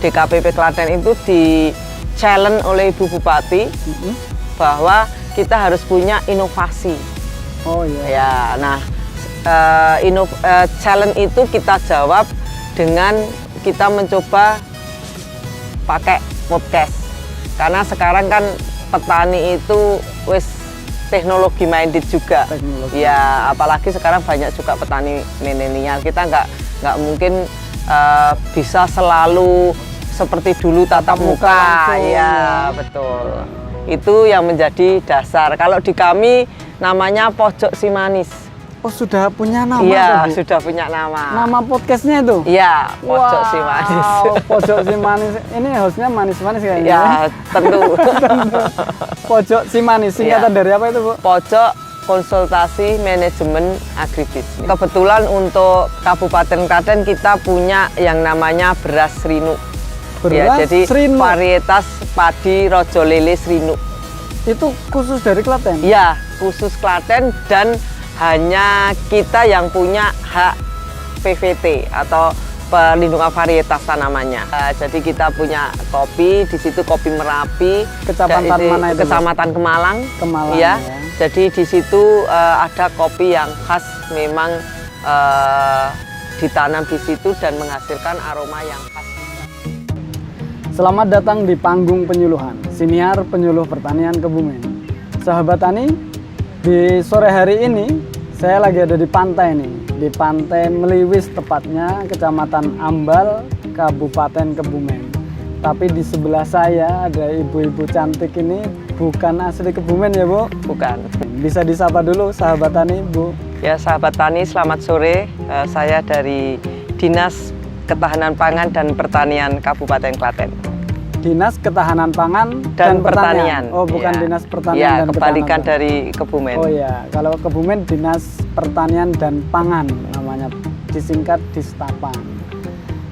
DKPP Klaten itu di challenge oleh Ibu Bupati bahwa kita harus punya inovasi. Oh iya. Ya, nah challenge itu kita jawab dengan kita mencoba pakai podcast. Karena sekarang kan petani itu wis teknologi minded juga. Ya, apalagi sekarang banyak juga petani milenial. Kita nggak mungkin bisa selalu seperti dulu tatap muka. Ya, betul. Itu yang menjadi dasar. Kalau di kami namanya Pojok Si Manis. Oh, sudah punya nama? Iya, sudah punya nama. Nama podcastnya itu? Iya, Pojok Si Manis. Pojok Si Manis. Ini hostnya manis-manis kayaknya. Ya, tentu. Pojok Si Manis, singkatan dari apa itu, Bu? Pojok Konsultasi Manajemen Agribisnis. Kebetulan untuk Kabupaten Klaten kita punya yang namanya beras Srinu. Beras jadi Srinu. Varietas padi Rojo Lele Srinu. Itu khusus dari Klaten? Ya, khusus Klaten dan hanya kita yang punya hak PVT atau pelindungan varietas tanamannya. Jadi kita punya kopi, di situ kopi Merapi. Kecamatan mana itu? Kecamatan Kemalang. Kemalang Ya. Ya. Jadi di situ ada kopi yang khas memang ditanam di situ dan menghasilkan aroma yang khas. Selamat datang di panggung penyuluhan, siniar penyuluh pertanian Kebumen. Sahabat Tani, di sore hari ini saya lagi ada di pantai nih, di Pantai Meliwis tepatnya, Kecamatan Ambal, Kabupaten Kebumen. Tapi di sebelah saya ada ibu-ibu cantik ini, bukan asli Kebumen ya, Bu? Bukan. Bisa disapa dulu sahabat Tani, Bu? Ya, sahabat Tani, selamat sore. Saya dari Dinas Ketahanan Pangan dan Pertanian Kabupaten Klaten. Dinas Ketahanan Pangan dan Pertanian. Oh, bukan Ya. Dinas Pertanian ya, dan kebalikan Ketahanan. dari Kebumen. Oh ya, kalau Kebumen Dinas Pertanian dan Pangan namanya, disingkat Distapan.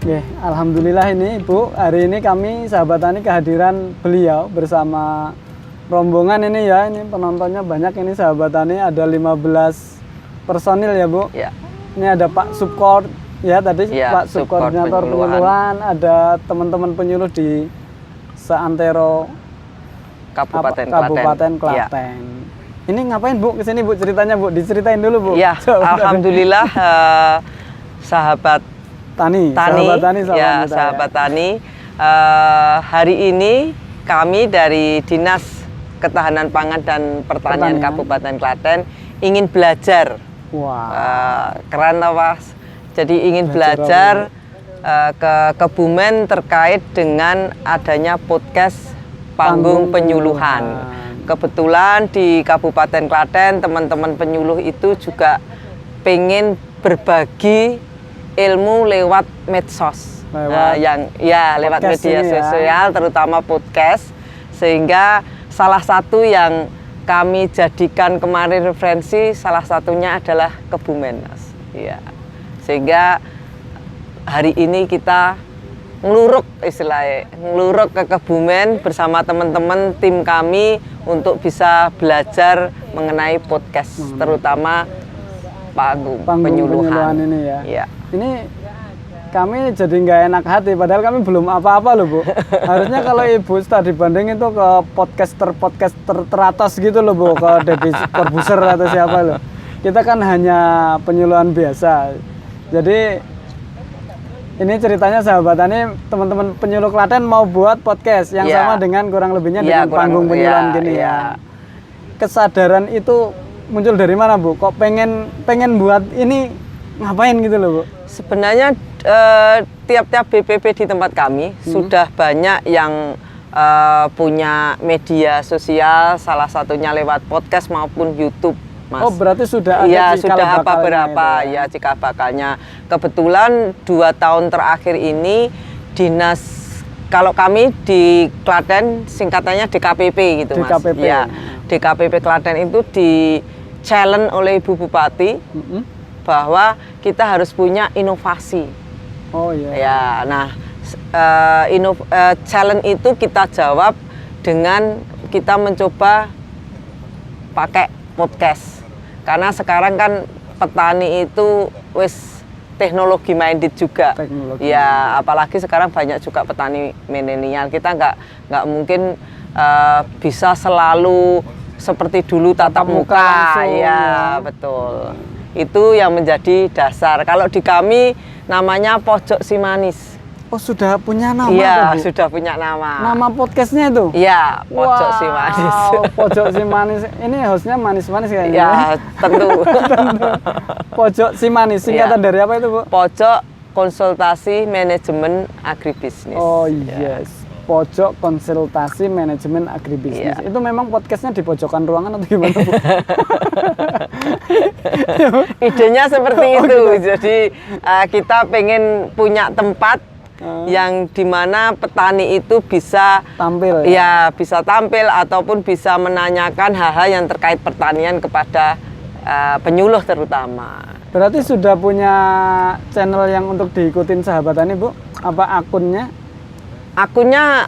Oke, alhamdulillah ini Ibu, hari ini kami sahabat Tani kehadiran beliau bersama rombongan ini ya, ini penontonnya banyak ini sahabat Tani, ada 15 personil ya, Bu. Ya. Ini ada Pak Subkor ya tadi, Ya, Pak Subkoordinator penyuluhan, ada teman-teman penyuluh di seantero Kabupaten Klaten. Ya. Ini ngapain Bu kesini Bu, ceritanya Bu, diceritain dulu Bu. Ya, alhamdulillah sahabat Tani, sahabat Tani. Hari ini kami dari Dinas Ketahanan Pangan dan Pertanian Kabupaten Klaten ingin belajar. Wah. Keren apa? Jadi ingin belajar ke Kebumen terkait dengan adanya podcast Panggung Penyuluhan. Kebetulan di Kabupaten Klaten teman-teman penyuluh itu juga pengen berbagi ilmu lewat medsos, lewat media sosial, terutama podcast. Sehingga salah satu yang kami jadikan kemarin referensi, salah satunya adalah Kebumen, Mas. Ya. Sehingga hari ini kita ngeluruk ke Kebumen bersama teman-teman tim kami untuk bisa belajar mengenai podcast, terutama panggung penyuluhan ini ya. Ya. Ini kami jadi nggak enak hati, padahal kami belum apa-apa loh Bu. Harusnya kalau Ibu tadi banding itu ke podcaster teratas gitu loh Bu, ke Deddy Corbuzier atau siapa loh. Kita kan hanya penyuluhan biasa. Jadi ini ceritanya sahabat Tani, teman-teman penyuluh Klaten mau buat podcast yang sama dengan kurang lebihnya dengan panggung penyuluhan gini ya. Kesadaran itu muncul dari mana Bu? Kok pengen buat ini ngapain gitu loh Bu? Sebenarnya tiap-tiap BPP di tempat kami sudah banyak yang punya media sosial, salah satunya lewat podcast maupun YouTube. Mas. Oh, berarti sudah ada ya, sudah beberapa ya cikal bakalnya. Kebetulan 2 tahun terakhir ini dinas, kalau kami di Klaten singkatannya DKPP gitu Mas. DKPP. Ya, DKPP Klaten itu di challenge oleh Ibu Bupati bahwa kita harus punya inovasi. Oh iya. Ya, nah challenge itu kita jawab dengan kita mencoba pakai podcast. Karena sekarang kan petani itu wis teknologi minded juga. Teknologi. Ya, apalagi sekarang banyak juga petani milenial. Kita nggak mungkin bisa selalu seperti dulu tatap muka. langsung, Ya, betul. Itu yang menjadi dasar. Kalau di kami namanya Pojok Si Manis. Oh, sudah punya nama, Iya, Bu? sudah punya nama. Nama podcastnya itu? Iya, Pojok Si Manis. Pojok Si Manis. Ini hostnya manis-manis kayaknya. Ya, tentu. Pojok Si Manis, singkatan dari apa itu, Bu? Pojok Konsultasi Manajemen Agribisnis. Oh yes, Pojok Konsultasi Manajemen Agribisnis. Iya. Itu memang podcastnya di pojokan ruangan atau gimana, Bu? Idenya seperti itu. Jadi kita pengen punya tempat yang dimana petani itu bisa Tampil. ya bisa tampil ataupun bisa menanyakan hal-hal yang terkait pertanian kepada penyuluh terutama. Berarti sudah punya channel yang untuk diikutin sahabat tani, Bu? Apa akunnya? Akunnya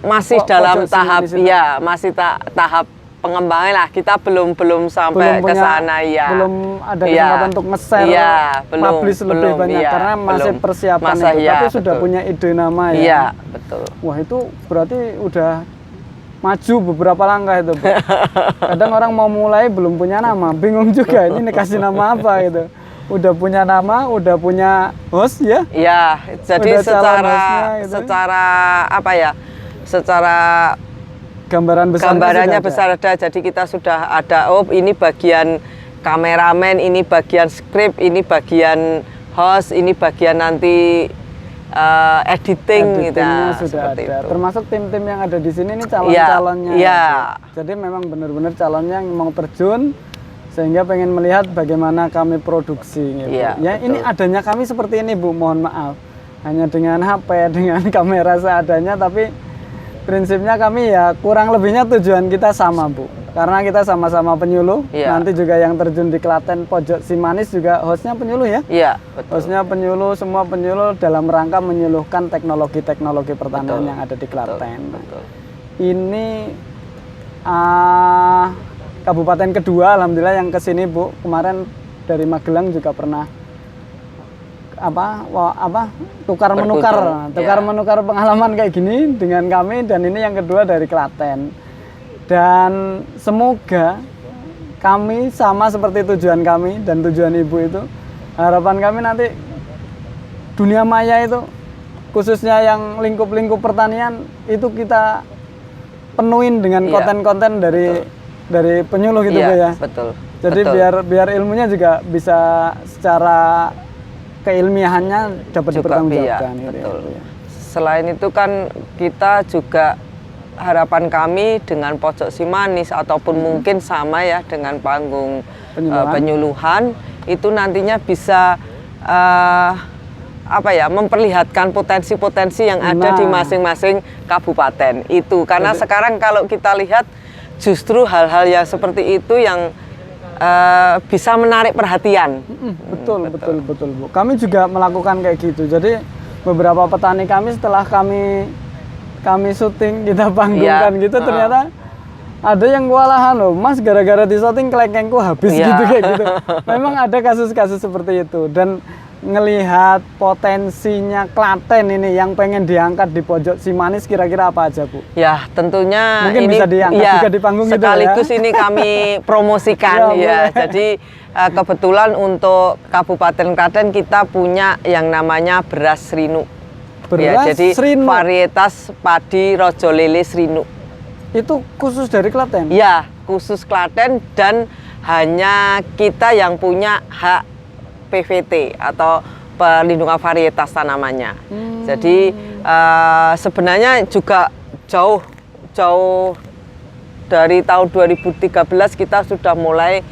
masih Pojok dalam Si tahap Manis itu? ya masih tahap pengembangan lah. Kita belum sampai ke sana ya. Belum ada Iya. kesempatan untuk nge-share, Iya, belum, publish lebih belum, banyak iya, karena masih belum. persiapan Masa itu. iya, Tapi sudah betul. punya ide nama ya. Iya, betul. Wah, itu berarti udah maju beberapa langkah itu, Bu. Kadang orang mau mulai belum punya nama, bingung juga ini kasih nama apa gitu. Udah punya nama, udah punya host ya. Iya, jadi Udah calon hostnya gitu. secara apa ya? Secara Gambaran besar gambarannya besar ada. Jadi kita sudah ada ini bagian kameramen, ini bagian skrip, ini bagian host, ini bagian nanti editing gitu. Editingnya Nah, sudah seperti ada. itu. Termasuk tim-tim yang ada di sini ini calon-calonnya. Iya. gitu. Jadi memang benar-benar calonnya yang mau terjun sehingga pengen melihat bagaimana kami produksi gitu. Iya, Ya betul. ini adanya kami seperti ini, Bu, mohon maaf. Hanya dengan HP, dengan kamera seadanya, tapi prinsipnya kami ya kurang lebihnya tujuan kita sama, Bu. Karena kita sama-sama penyuluh. Iya. Nanti juga yang terjun di Klaten Pojok Si Manis juga hostnya penyuluh ya. Iya, betul. Hostnya penyuluh, semua penyuluh dalam rangka menyuluhkan teknologi-teknologi pertanian Betul, yang ada di Klaten. Betul. Ini kabupaten kedua, alhamdulillah yang kesini, Bu. Kemarin dari Magelang juga pernah tukar menukar ya. pengalaman kayak gini dengan kami, dan ini yang kedua dari Klaten. Dan semoga kami sama seperti tujuan kami dan tujuan Ibu itu, harapan kami nanti dunia maya itu khususnya yang lingkup-lingkup pertanian itu kita penuhin dengan Iya, konten-konten dari penyuluh gitu, Iya, Bu ya. betul. Jadi Betul. biar ilmunya juga bisa secara keilmiahannya dapat Juga, dipertanggungjawabkan iya, gitu ya, betul. Bu ya. Selain itu kan kita juga harapan kami dengan Pojok Si Manis ataupun mungkin sama ya dengan panggung penyuluhan itu nantinya bisa memperlihatkan potensi-potensi yang ada di masing-masing kabupaten itu. Karena sekarang kalau kita lihat justru hal-hal yang seperti itu yang bisa menarik perhatian. Betul, Bu. Kami juga melakukan kayak gitu. Jadi beberapa petani kami setelah kami syuting, kita panggungkan gitu, ternyata ada yang kewalahan loh, Mas, gara-gara di syuting kelengkengku habis gitu kayak gitu. Memang ada kasus-kasus seperti itu, dan ngelihat potensinya Klaten ini yang pengen diangkat di Pojok Si Manis kira-kira apa aja, Bu? Ya, tentunya Mungkin ini bisa diangkat juga di panggung gitu ya. sekaligus ini kami promosikan ya. Boleh. Jadi kebetulan untuk Kabupaten Klaten kita punya yang namanya beras Srinu. Beras jadi Srinu. varietas padi Rojo Lele Srinu. Itu khusus dari Klaten? Ya, khusus Klaten, dan hanya kita yang punya hak PVT atau perlindungan varietas tanamannya. Jadi sebenarnya juga jauh dari tahun 2013 kita sudah mulai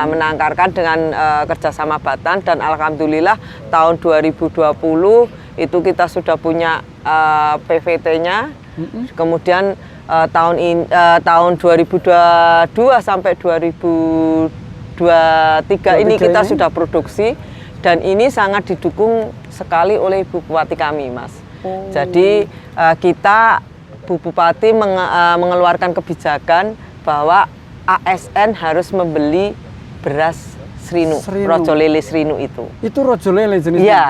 menangkarkan dengan kerjasama Batan, dan alhamdulillah tahun 2020 itu kita sudah punya PVT-nya. Kemudian tahun 2022 sampai 2023 ini kita sudah produksi, dan ini sangat didukung sekali oleh Ibu Bupati kami, Mas. Jadi kita Bu Bupati mengeluarkan kebijakan bahwa ASN harus membeli beras Srinu, Srinu. rojo lele Srinu itu. Itu rojo lele jenisnya. Iya.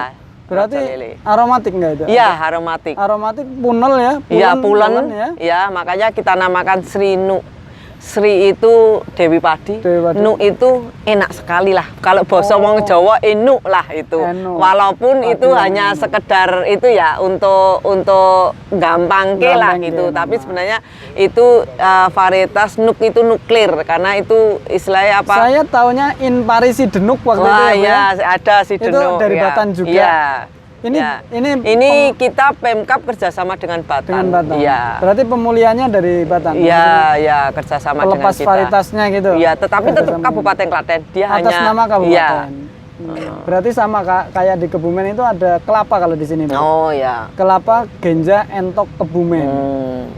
Berarti rojo lele. aromatik nggak itu? Iya, aromatik. Aromatik punel ya? Iya, pulen. ya? Ya, makanya kita namakan Srinu. Sri itu Dewi Padi, Dewi Padi. Nu itu enak sekali lah. Kalau basa wong Jawa enu lah itu. Enu. Walaupun Padi itu yang hanya enu. sekedar itu ya untuk gampang ke lah Gampang ke, gitu. Tapi memang. sebenarnya itu varietas Nuk itu nuklir karena itu istilahnya apa? Saya taunya in Parisi Denuk waktu itu Wah, ya, Bu, ya, ada si Itu Denuk. dari ya. Batan juga? Iya. Ini- Ya. ini kita Pemkap kerjasama dengan Batan. Dengan Batan. Iya. Berarti pemulihannya dari Batan. Iya, ya kerjasama dengan Pelepas kita. varietasnya gitu. Iya, tetapi tetap Kerjasama. Kabupaten Klaten. Dia Atas hanya nama kabupaten. Iya. Berarti sama kayak di Kebumen itu ada kelapa kalau di sini, Bu. Oh ya. Kelapa Genja Entok Kebumen.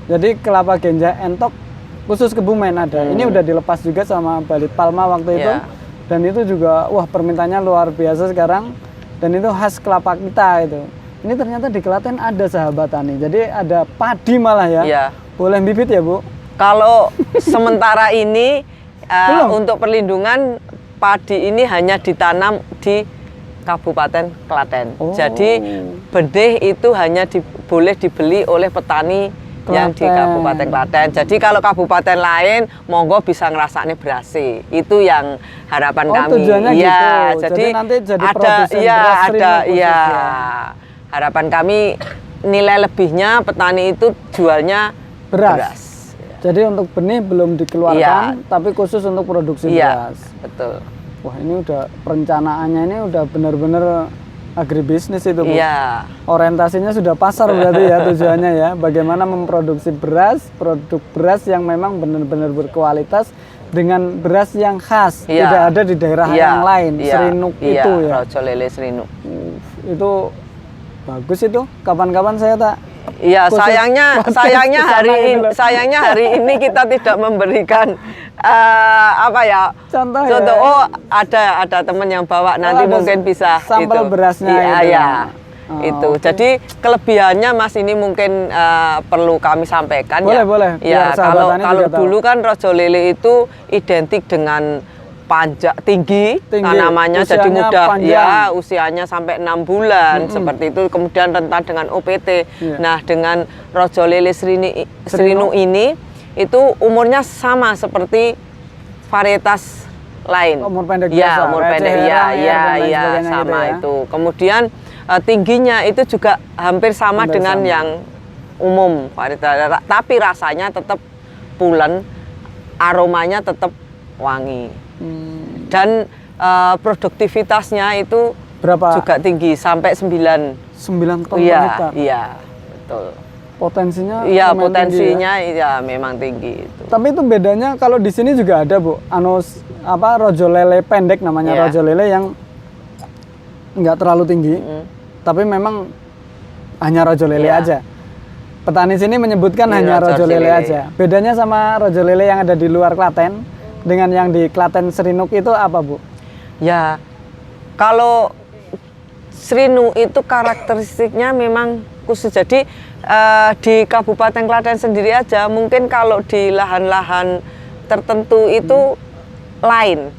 Jadi kelapa Genja Entok khusus Kebumen ada. Ini udah dilepas juga sama Balit Palma waktu itu. Iya. Dan itu juga wah permintaannya luar biasa sekarang. Dan itu khas kelapa kita itu. Ini ternyata di Klaten ada sahabat tani. Jadi ada padi malah ya. Iya. Boleh bibit ya, Bu? Kalau sementara ini Belum? untuk perlindungan padi ini hanya ditanam di Kabupaten Klaten. Oh. Jadi benih itu hanya boleh dibeli oleh petani yang di Klaten. Kabupaten Klaten. Jadi kalau kabupaten lain monggo bisa ngerasane berasi. Itu yang harapan Oh, kami. tujuannya Iya, gitu. Jadi nanti jadi ada produsen iya beras ada Srinu khusus iya. ya. Harapan kami nilai lebihnya petani itu jualnya Beras. Jadi untuk benih belum dikeluarkan, Iya. tapi khusus untuk produksi Iya, beras. betul. Wah, ini udah perencanaannya ini udah benar-benar agribisnis itu, Bu. Iya. Orientasinya sudah pasar berarti ya tujuannya ya. Bagaimana memproduksi beras, produk beras yang memang benar-benar berkualitas dengan beras yang khas, Iya. tidak ada di daerah Iya, yang lain. iya, Serinuk iya, itu ya. rojo lele Srinu. Itu bagus itu. Kapan-kapan saya tak Iya, khusus sayangnya podcast sayangnya kesana hari gitu ini loh. sayangnya hari ini kita tidak memberikan apa ya? Contoh ya. Oh, ada teman yang bawa nanti ada mungkin bisa sampel itu. berasnya Iya, gitu. iya. Oh, Itu. oke. Jadi kelebihannya Mas ini mungkin perlu kami sampaikan Boleh, ya. boleh. Biar Ya, sahabat kalau tani kalau juga tahu. dulu kan rojo lele itu identik dengan panjang tinggi, Tinggi, tanamannya jadi usianya mudah panjang. ya, usianya sampai 6 bulan seperti itu, kemudian rentan dengan OPT. Iya. Nah, dengan rojo lele Srinu ini itu umurnya sama seperti varietas lain. Umur pendek ya, biasa, umur kayak pendek Ceherang ya, ya, dan lain ya, sebagainya sama gitu ya. itu. Kemudian tingginya itu juga hampir sama Hampir dengan sama. yang umum varietas, tapi rasanya tetap pulen, aromanya tetap wangi. Dan produktivitasnya itu Berapa? juga tinggi sampai 9. 9 ton per Iya, hektar. iya, betul. Potensinya Iya, lumayan potensinya tinggi iya memang tinggi itu. ya. Tapi itu bedanya kalau di sini juga ada, Bu. Rojo lele pendek namanya, Iya. rojo lele yang nggak terlalu tinggi. Tapi memang hanya rojo lele Iya. aja. Petani sini menyebutkan Iya, hanya rojo rojo lele lele. aja. Bedanya sama rojo lele yang ada di luar Klaten dengan yang di Klaten Serinuk itu apa, Bu? Ya, kalau Srinu itu karakteristiknya memang khusus. Jadi di Kabupaten Klaten sendiri aja, mungkin kalau di lahan-lahan tertentu itu lain,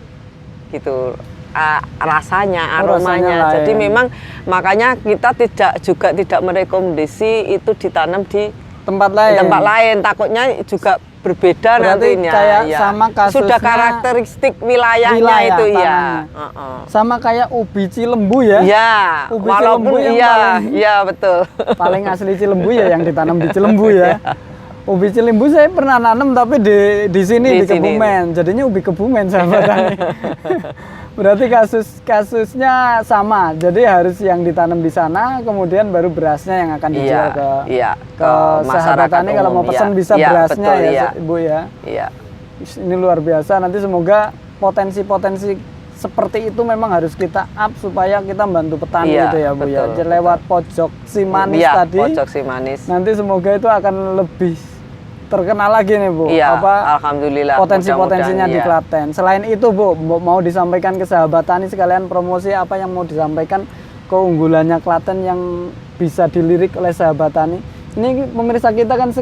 gitu. Rasanya, Oh, rasanya aromanya. lain. Jadi memang makanya kita tidak merekomendasi itu ditanam di Tempat lain. tempat lain. Takutnya juga berbeda Berarti nantinya. kayak ya. sama kasusnya Sudah karakteristik wilayahnya wilayah itu ya. tanahnya. Sama kayak ubi Cilembu ya. Ya, Ubi walaupun Cilembu yang iya, paling- iya betul. Paling asli Cilembu ya yang ditanam di Cilembu ya. Ubi Cilembu saya pernah nanam tapi di sini Di di sini. Kebumen. Jadinya ubi Kebumen sahabat tani. Berarti kasusnya sama. Jadi harus yang ditanam di sana, kemudian baru berasnya yang akan dijual ke sahabat tani. Kalau mau pesan bisa berasnya betul, ya, iya. Ibu ya. Iya. Ini luar biasa. Nanti semoga potensi-potensi seperti itu memang harus kita up supaya kita membantu petani Iya, itu ya, Bu ya. betul, Jadi lewat pojok si manis Iya, tadi. pojok si manis. Nanti semoga itu akan lebih terkenal lagi nih, Bu. Iya, alhamdulillah. Potensi-potensinya di mudah-mudahan, Klaten. Selain itu, Bu, mau disampaikan ke sahabat tani sekalian promosi apa yang mau disampaikan keunggulannya Klaten yang bisa dilirik oleh sahabat tani. Ini pemirsa kita kan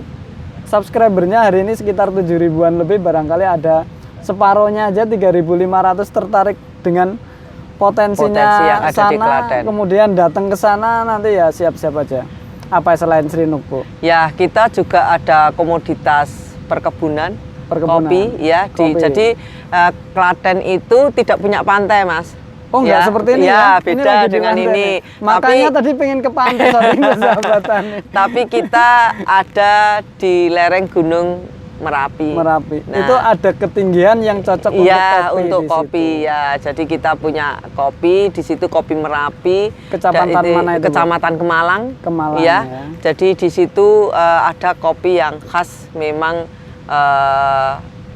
subscribernya hari ini sekitar 7 ribuan lebih, barangkali ada separohnya aja 3.500 tertarik dengan Potensi potensinya yang ada di sana, Klaten. kemudian datang ke sana nanti ya siap-siap aja. Apa selain Srinuk, Bu? Ya, kita juga ada komoditas perkebunan, Perkebunan. kopi ya. Kopi. Jadi Klaten itu tidak punya pantai, Mas. Oh, enggak seperti ini ya? Ya, Ini beda lagi di dengan pantai ini. nih. Makanya tadi pengen ke pantai saking persahabatan nih. Tapi kita ada di lereng Gunung Merapi. Merapi. Nah, Itu ada ketinggian yang cocok iya, untuk untuk di kopi situ. ya. Jadi kita punya kopi di situ, kopi Merapi. Kecamatan mana itu, Bu? Kecamatan Kemalang. Kemalang, Ya. ya. Jadi di situ ada kopi yang khas, memang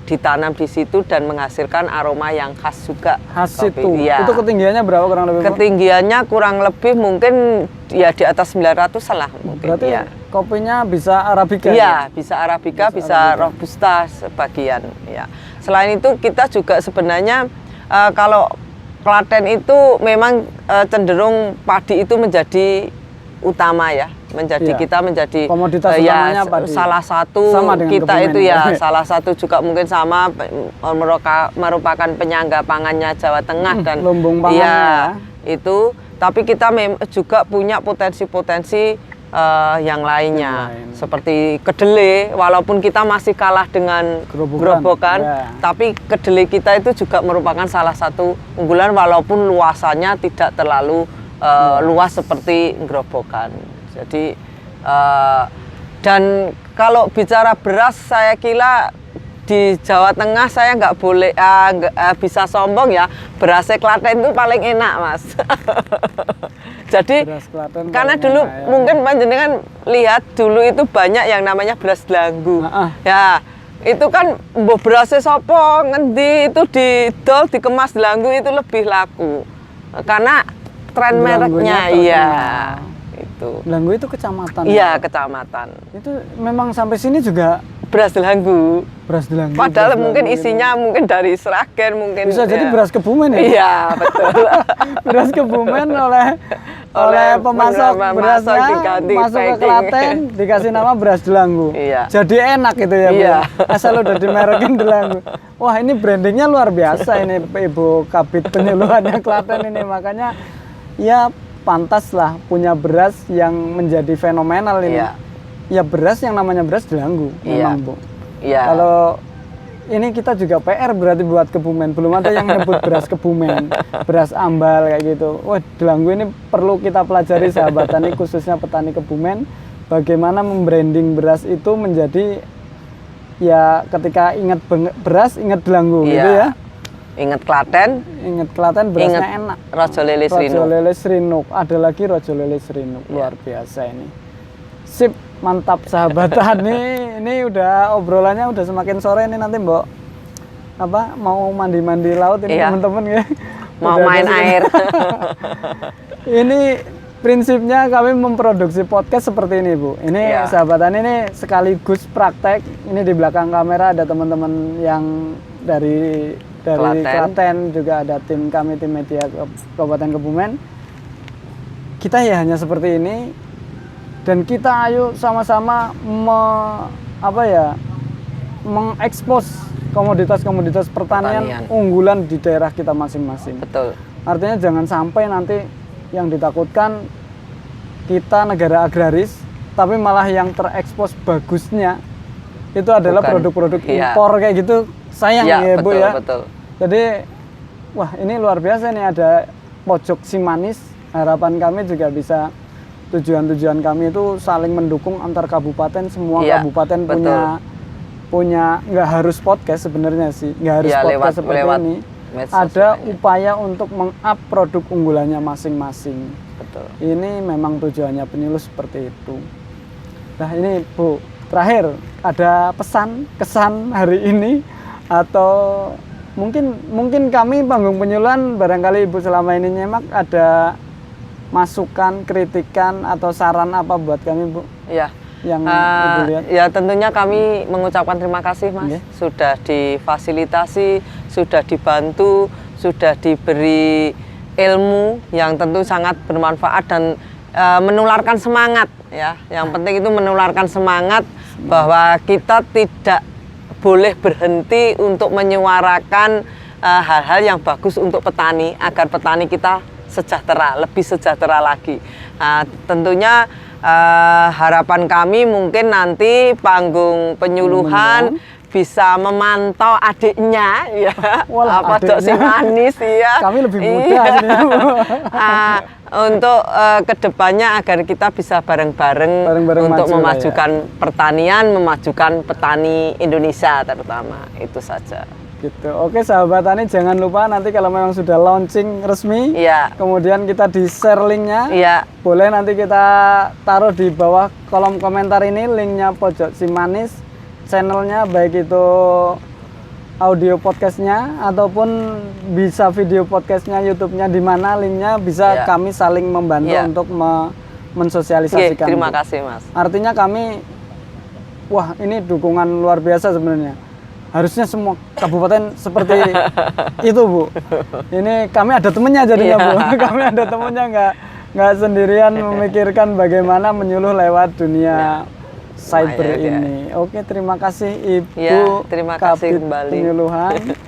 ditanam di situ dan menghasilkan aroma yang khas juga. Khas kopi. itu. Iya. Itu ketinggiannya berapa kurang lebih, Bu? Ketinggiannya kurang lebih mungkin ya di atas 900 lah mungkin. Berarti ya. kopinya bisa Arabica. Iya, bisa Arabica, bisa Arabica. Robusta sebagian. Ya. Selain itu kita juga sebenarnya kalau Klaten itu memang cenderung padi itu menjadi utama ya, Iya. kita menjadi Komoditas ya utamanya padi. salah satu Sama dengan kita Kebumen itu ya. ya salah satu juga mungkin sama merupakan penyangga pangannya Jawa Tengah dan lumbung pangannya iya, itu. Tapi kita juga punya potensi-potensi yang lainnya lain. seperti kedelai, walaupun kita masih kalah dengan gerobokan, ya. tapi kedelai kita itu juga merupakan salah satu unggulan walaupun luasannya tidak terlalu luas seperti gerobokan. Jadi dan kalau bicara beras, saya kira di Jawa Tengah saya nggak boleh bisa sombong ya, berasnya Klaten itu paling enak, Mas. Jadi Beras Klaten karena paling dulu enak, ya. mungkin panjenengan lihat dulu itu banyak yang namanya beras delanggu. Ya, itu kan mbok berasnya sopo ngendi itu didol dikemas delanggu itu lebih laku. Karena tren Delanggunya mereknya terkenal. iya. Itu. Delanggu itu kecamatan. Iya, ya? kecamatan. Itu memang sampai sini juga Beras delanggu. beras Delanggu. Padahal beras mungkin Delanggu itu. isinya mungkin dari Sragen mungkin. bisa jadi ya. beras Kebumen ya. Iya, betul. Beras Kebumen oleh Oleh pemasok pemasok berasnya diganti masuk ke packing. Klaten dikasih nama beras Delanggu. Iya. Jadi enak gitu ya, Bu. Iya. Asal udah dimerekin Delanggu. Wah, ini brandingnya luar biasa ini Ibu Kabit penyuluhannya Klaten ini, makanya ya pantas lah punya beras yang menjadi fenomenal ini. Iya. Ya beras yang namanya beras Delanggu Iya. memang, Bu. Iya. Kalau ini kita juga PR berarti buat Kebumen. Belum ada yang nyebut beras Kebumen, beras ambal kayak gitu. Wah, Delanggu ini perlu kita pelajari sahabat tani, khususnya petani Kebumen. Bagaimana membranding beras itu menjadi ya ketika ingat beras ingat Delanggu gitu ya. Ingat Klaten, Ingat Klaten berasnya ingat enak. Rojo Lele Rojo Srinuk. Lele Srinuk. Ada lagi Rojo Lele Srinuk. Luar biasa ini. Sip, mantap sahabat tani. Ini udah obrolannya udah semakin sore ini, nanti Mbok apa mau mandi-mandi laut ini Iya. teman-teman ya. Mau Udah main ada air. Ini prinsipnya kami memproduksi podcast seperti ini, Bu. Ini Iya. sahabat tani ini sekaligus praktek. Ini di belakang kamera ada teman-teman yang dari Klaten. Klaten, juga ada tim kami, tim media Kabupaten Kebumen. Kita ya hanya seperti ini, dan kita ayo sama-sama mengekspos komoditas-komoditas pertanian unggulan di daerah kita masing-masing. Betul. Artinya jangan sampai nanti yang ditakutkan kita negara agraris, tapi malah yang terekspos bagusnya itu adalah Bukan. produk-produk Iya. impor kayak gitu. Sayang Ya, ya, Bu betul, ya. betul. Jadi wah, ini luar biasa nih, ada pojok Simanis. Harapan kami juga bisa, tujuan-tujuan kami itu saling mendukung antar kabupaten. Semua Iya, kabupaten betul. punya nggak harus podcast sebenarnya sih, nggak harus Iya, podcast seperti lewat ini. medsos Ada lainnya. upaya untuk meng-up produk unggulannya masing-masing. Betul. Ini memang tujuannya penyuluh seperti itu. Nah ini Bu, terakhir ada pesan, kesan hari ini, atau mungkin kami panggung penyuluhan barangkali Ibu selama ini nyemak ada masukan, kritikan atau saran apa buat kami, Bu? Iya. Yang Ibu lihat. Ya tentunya kami mengucapkan terima kasih, Mas. Oke. Sudah difasilitasi, sudah dibantu, sudah diberi ilmu yang tentu sangat bermanfaat dan menularkan semangat ya. Yang penting itu menularkan semangat bahwa kita tidak boleh berhenti untuk menyuarakan hal-hal yang bagus untuk petani agar petani kita sejahtera, lebih sejahtera lagi. Nah, tentunya harapan kami mungkin nanti panggung penyuluhan bisa memantau adiknya ya. Walah, apa Dok si manis ya. Kami lebih muda sini. Untuk kedepannya agar kita bisa bareng-bareng untuk maju memajukan pertanian, memajukan petani Indonesia terutama, itu saja. Gitu. Oke sahabat tani, jangan lupa nanti kalau memang sudah launching resmi, Iya. kemudian kita di share linknya, Iya. boleh nanti kita taruh di bawah kolom komentar ini linknya Pojok Si Manis, channelnya baik itu audio podcastnya ataupun bisa video podcastnya, YouTube-nya, di mana linknya bisa Iya. kami saling membantu Iya. untuk mensosialisasikan. Terima kasih Mas. Artinya kami, wah ini dukungan luar biasa sebenarnya. Harusnya semua kabupaten seperti itu Bu. Ini kami ada temennya jadinya Bu. Kami ada temennya, nggak sendirian memikirkan bagaimana menyuluh lewat dunia cyber ini. Oke, terima kasih Ibu Ya, terima kasih Kabid kembali. Penyuluhan.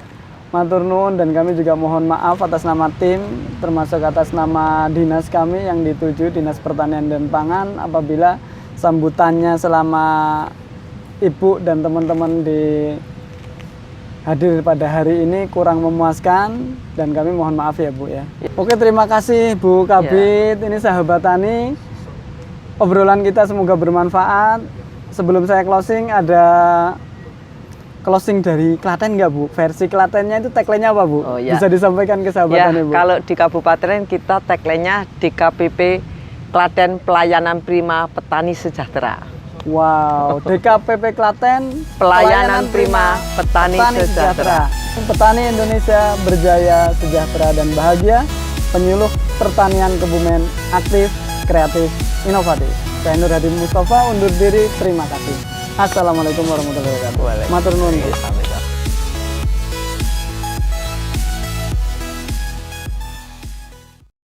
Matur nuwun, dan kami juga mohon maaf atas nama tim, termasuk atas nama dinas kami yang dituju, Dinas Pertanian dan Pangan, apabila sambutannya selama Ibu dan teman-teman di hadir pada hari ini kurang memuaskan, dan kami mohon maaf ya Bu ya. Oke, terima kasih Bu Kabid. Ini sahabat tani, obrolan kita semoga bermanfaat. Sebelum saya closing, ada closing dari Klaten nggak Bu? Versi Klatennya itu tagline-nya apa Bu? Oh, ya. Bisa disampaikan ke sahabat Ya, tani Bu? kalau di kabupaten kita tagline-nya DKPP Klaten Pelayanan Prima Petani Sejahtera. Wow, DKPP Klaten Pelayanan Prima Petani Sejahtera. Petani Indonesia berjaya, sejahtera, dan bahagia. Penyuluh pertanian Kebumen aktif, kreatif, inovatif. Saya Nur Hadi Mustafa undur diri. Terima kasih. Assalamualaikum warahmatullahi wabarakatuh. Matur nuwun.